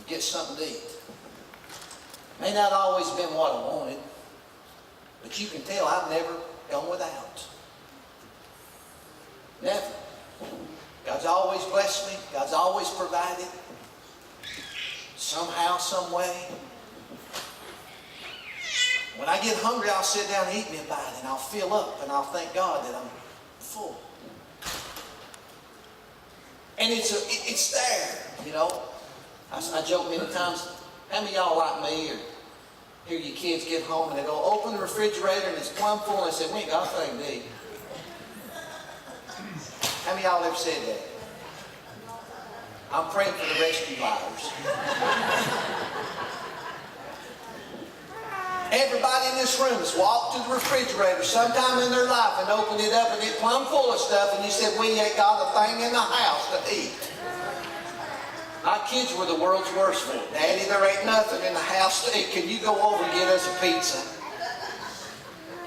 get something to eat. May not always been what I wanted, but you can tell I've never gone without. Never. God's always blessed me. God's always provided. Somehow, some way. When I get hungry, I'll sit down and eat me a bite, and I'll fill up, and I'll thank God that I'm full. And it's there, you know. I joke many times, how many of y'all like me, or hear your kids get home and they go, open the refrigerator and it's plumb full, and they say, we ain't got a thing to eat. How many of y'all ever said that? I'm praying for the rescue lighters. Everybody in this room has walked to the refrigerator sometime in their life and opened it up and it's plumb full of stuff, and you said, we ain't got a thing in the house to eat. My kids were the world's worst for it. Daddy, there ain't nothing in the house to eat. Can you go over and get us a pizza?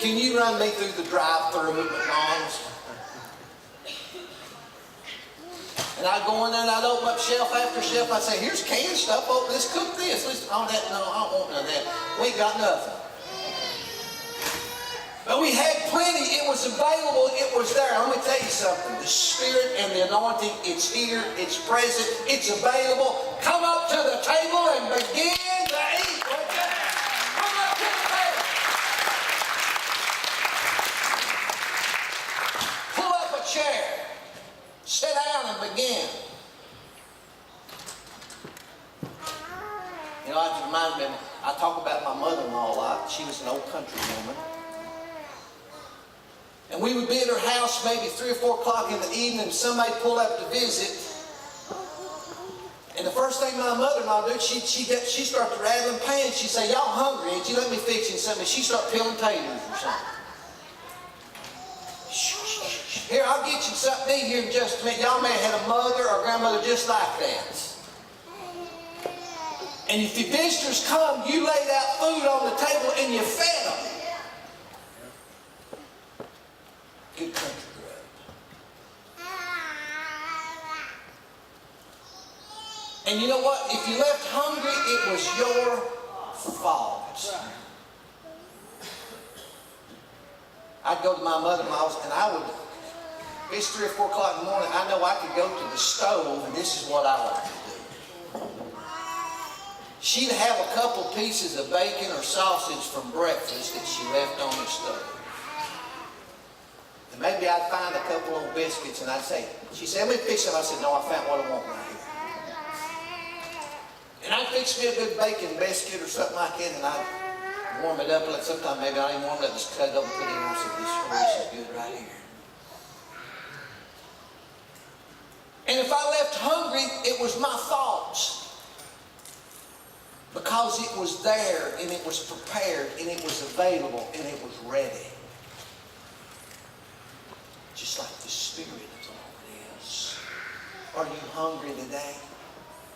Can you run me through the drive-thru at McDonald's? And I'd go in there and I'd open up shelf after shelf. I'd say, here's canned stuff. Oh, let's cook this. No, I don't want none of that. We ain't got nothing. But we had plenty. It was available. It was there. Let me tell you something. The Spirit and the anointing, it's here. It's present. It's available. Come up to the table and begin to eat. Come up to the table. Pull up a chair. Sit down and begin. You know, it reminds me, I talk about my mother-in-law a lot. She was an old country woman. And we would be at her house maybe 3 or 4 o'clock in the evening, and somebody pull up to visit. And the first thing my mother-in-law did, she started rattling pans. She'd say, y'all hungry? Ain't you? Let me fix you something. She'd start peeling taters or something. Here, I'll get you something to eat here in just a minute. Y'all may have had a mother or grandmother just like that. And if the visitors come, you laid out food on the table and you fed them. Good country grub. And you know what? If you left hungry, it was your fault. I'd go to my mother-in-law's and I would, if it's 3 or 4 o'clock in the morning, I know I could go to the stove, and this is what I like to do. She'd have a couple pieces of bacon or sausage from breakfast that she left on the stove. And maybe I'd find a couple old biscuits and I'd say, she said, let me fix them. I said, no, I found what I want right here. And I'd fix me a good bacon biscuit or something like that, and I'd warm it up. Like sometimes maybe I didn't warm it up, just cut it up and put it in. I said, this is good right here. And if I left hungry, it was my fault. Because it was there, and it was prepared, and it was available, and it was ready. Just like the Spirit of the Lord is. Are you hungry today?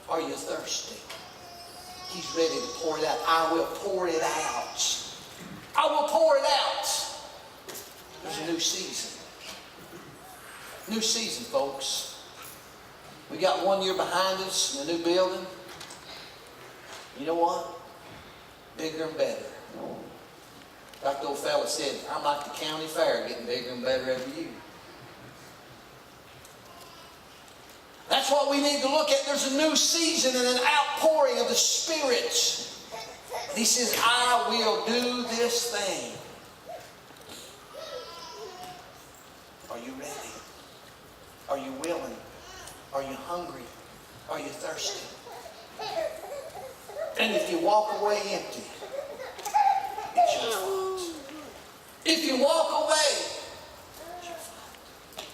Are you thirsty? He's ready to pour it out. I will pour it out. I will pour it out. There's a new season. New season, folks. We got 1 year behind us in the new building. You know what? Bigger and better. Like the old fella said, I'm like the county fair, getting bigger and better every year. That's what we need to look at. There's a new season and an outpouring of the Spirit. And He says, I will do this thing. Are you ready? Are you willing? Are you hungry? Are you thirsty? And if you walk away empty, it's your fault. If you walk away, it's your fault.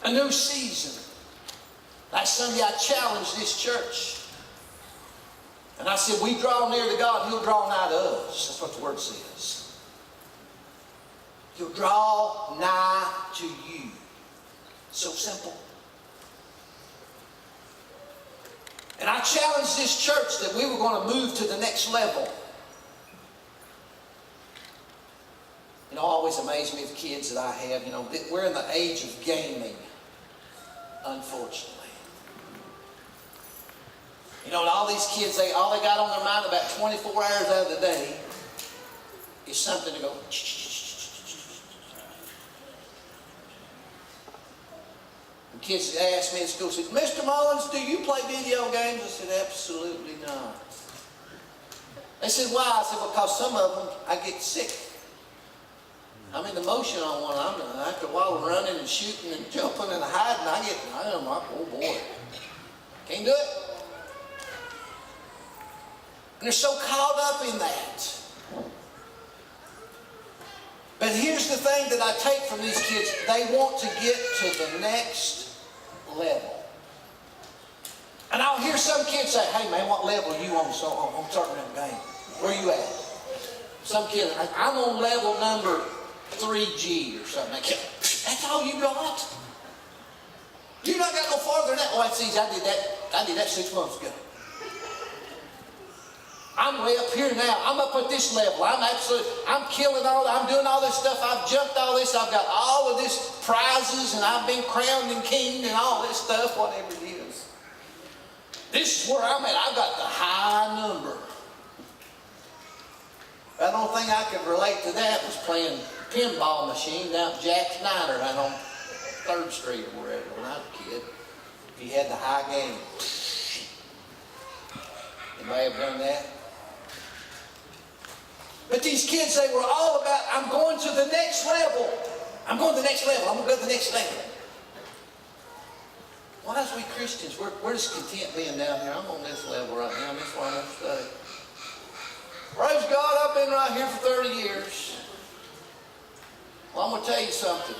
A new season. Last Sunday I challenged this church. And I said, we draw near to God, He'll draw nigh to us. That's what the Word says. He'll draw nigh to you. So simple. And I challenged this church that we were going to move to the next level. You know, always amazes me the kids that I have. You know, we're in the age of gaming, unfortunately. You know, all these kids, all they got on their mind about 24 hours out of the day is something to go. And kids asked me at school, said, Mr. Mullins, do you play video games? I said, absolutely not. They said, why? I said, because some of them, I get sick. I'm in the motion on one. After a while of running and shooting and jumping and hiding, I'm like, oh boy, can't do it. And they're so caught up in that. But here's the thing that I take from these kids. They want to get to the next level. And I'll hear some kids say, hey man, what level are you on starting that game? Where you at? Some kid, I'm on level number 3G or something. That's all you got? You not got no farther than that. Oh, that's easy. I did that 6 months ago. I'm way up here now. I'm up at this level. I'm killing I'm doing all this stuff. I've jumped all this. I've got all of this prizes and I've been crowned and king and all this stuff, whatever it is. This is where I'm at. I've got the high number. The only thing I could relate to that was playing pinball machine down at Jack Snyder out on 3rd Street or wherever when I was a kid. If you had the high game. Anybody ever done that? But these kids, they were all about, I'm going to the next level. I'm going to the next level. I'm going to go to the next level. Well, as we Christians, we're just content being down here. I'm on this level right now. That's why I'm going to study. Praise God, I've been right here for 30 years. Well, I'm going to tell you something.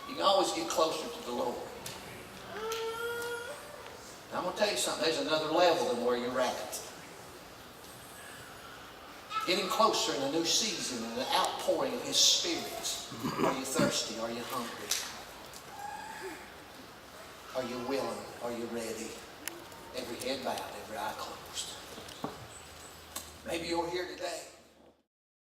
You can always get closer to the Lord. Now, I'm going to tell you something. There's another level than where you're at. Getting closer in a new season and an outpouring of His Spirit. Are you thirsty? Are you hungry? Are you willing? Are you ready? Every head bowed, every eye closed. Maybe you're here today.